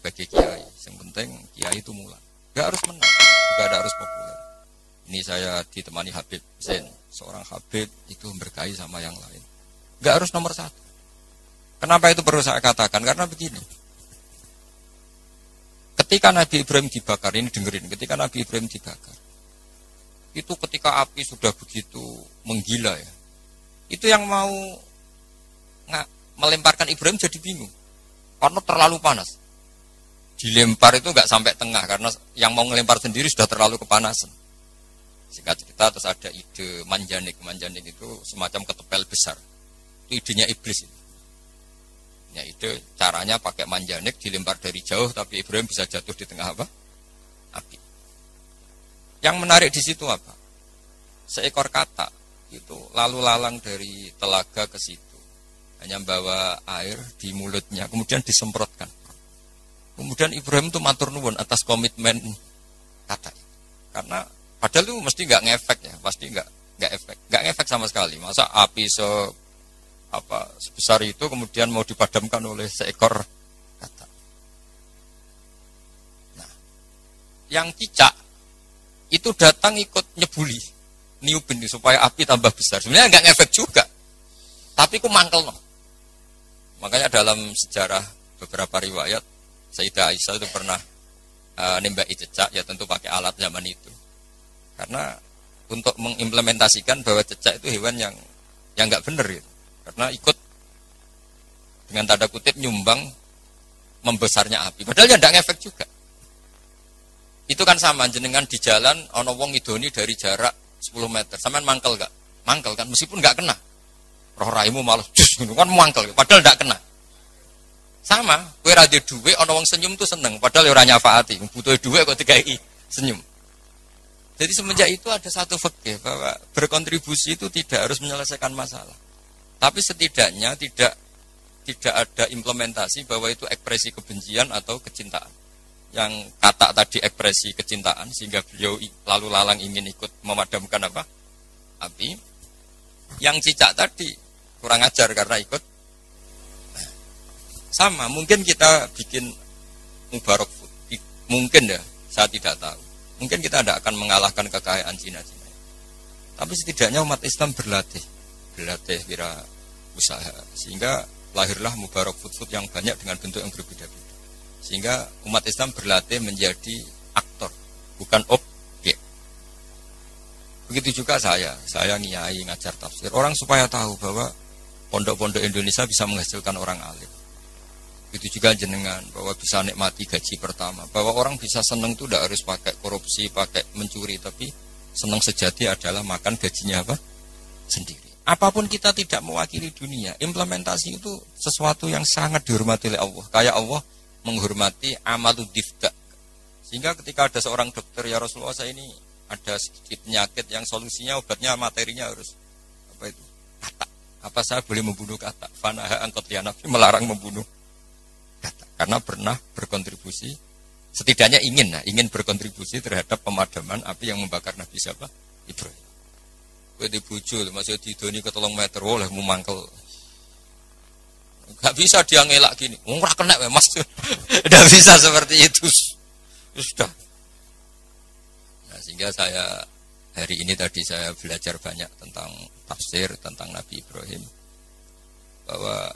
sebagai kiai. Yang penting kiai itu mulan. Gak harus menang, juga ada harus populer. Ini saya ditemani Habib Zain, seorang Habib itu berkait sama yang lain. Gak harus nomor satu. Kenapa itu perlu saya katakan? Karena begini. Ketika Nabi Ibrahim dibakar, ini dengerin, ketika Nabi Ibrahim dibakar, itu ketika api sudah begitu menggila ya, itu yang mau melemparkan Ibrahim jadi bingung, karena terlalu panas. Dilempar itu nggak sampai tengah, karena yang mau ngelempar sendiri sudah terlalu kepanasan. Singkat cerita, terus ada ide manjanik. Manjanik itu semacam ketepel besar. Itu idenya iblis. Ya, ide caranya pakai manjanik dilempar dari jauh, tapi Ibrahim bisa jatuh di tengah apa? Api. Yang menarik di situ apa? Seekor katak itu lalu lalang dari telaga ke situ, hanya bawa air di mulutnya, kemudian disemprotkan. Kemudian Ibrahim itu matur nuwun atas komitmen katak. Karena padahal itu mesti nggak ngefek ya, pasti nggak ngefek sama sekali. Masa api sebesar itu kemudian mau dipadamkan oleh seekor katak. Nah, yang cicak itu datang ikut nyebuli, niupin supaya api tambah besar. Sebenarnya nggak ngefek juga, tapi ku mangkel no. Makanya dalam sejarah beberapa riwayat, Sayyidah Aisyah itu pernah nembaki cecak, ya tentu pakai alat zaman itu. Karena untuk mengimplementasikan bahwa cecak itu hewan yang nggak benar gitu. Karena ikut dengan tanda kutip nyumbang membesarnya api. Padahal ya nggak ngefek juga. Itu kan sama jenengan di jalan ono wong idoni dari jarak 10 meter. Sampean mangkel gak? Mangkel kan meskipun gak kena. Roh raimu malah jus kan mangkel padahal gak kena. Sama, kowe ra duwe dhuwit ono wong senyum tuh seneng padahal ora nyafaati. Butuh dhuwit kok dikai senyum. Jadi semenjak itu ada satu fikih bahwa berkontribusi itu tidak harus menyelesaikan masalah. Tapi setidaknya tidak ada implementasi bahwa itu ekspresi kebencian atau kecintaan. Yang kata tadi ekspresi kecintaan sehingga beliau lalu lalang ingin ikut memadamkan apa? Api. Yang cicak tadi kurang ajar karena ikut. Sama, mungkin kita bikin Mubarak Food. Mungkin ya, saya tidak tahu. Mungkin kita tidak akan mengalahkan kekayaan Cina. Tapi setidaknya umat Islam berlatih wira usaha sehingga lahirlah Mubarak Food yang banyak dengan bentuk yang berbeda-beda. Sehingga umat Islam berlatih menjadi aktor, bukan objek. Begitu juga saya ngiyai ngajar tafsir. Orang supaya tahu bahwa pondok-pondok Indonesia bisa menghasilkan orang alim. Begitu juga jenengan, bahwa bisa nikmati gaji pertama. Bahwa orang bisa senang itu tidak harus pakai korupsi, pakai mencuri. Tapi senang sejati adalah makan gajinya apa? Sendiri. Apapun kita tidak mewakili dunia, implementasi itu sesuatu yang sangat dihormati oleh Allah. Kayak Allah menghormati amalu difda. Sehingga ketika ada seorang dokter, ya Rasulullah saya ini ada sedikit penyakit yang solusinya obatnya materinya harus apa itu? Katak. Apa saya boleh membunuh katak? Fanaha angkot lianafi melarang membunuh katak. Karena pernah berkontribusi, setidaknya ingin berkontribusi terhadap pemadaman api yang membakar Nabi siapa? Ibrahim. Kowe dibujuk, masih didoni ke 3 meter, oleh memangkel. Gak bisa dia ngelak gini. Ora kena Mas. Tidak bisa seperti itu. Sudah. Nah, sehingga saya hari ini tadi saya belajar banyak tentang tafsir, tentang Nabi Ibrahim. Bahwa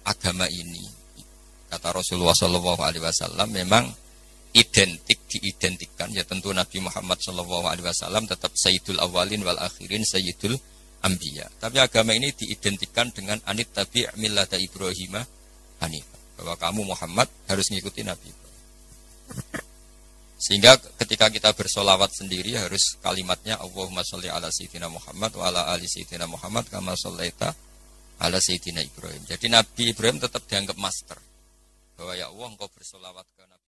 agama ini kata Rasulullah SAW memang diidentikan ya tentu Nabi Muhammad SAW tetap Sayyidul Awalin wal Akhirin Sayyidul Ambiya. Tapi agama ini diidentikan dengan anit tabi' millata Ibrahim hanifah. Bahwa kamu Muhammad harus mengikuti Nabi Ibrahim. Sehingga ketika kita bersolawat sendiri harus kalimatnya Allahumma sholli ala sayyidina Muhammad wa ala ali sayyidina Muhammad kama shollaita ala sayyidina Ibrahim. Jadi Nabi Ibrahim tetap dianggap master. Bahwa ya Allah engkau bersolawat ke Nabi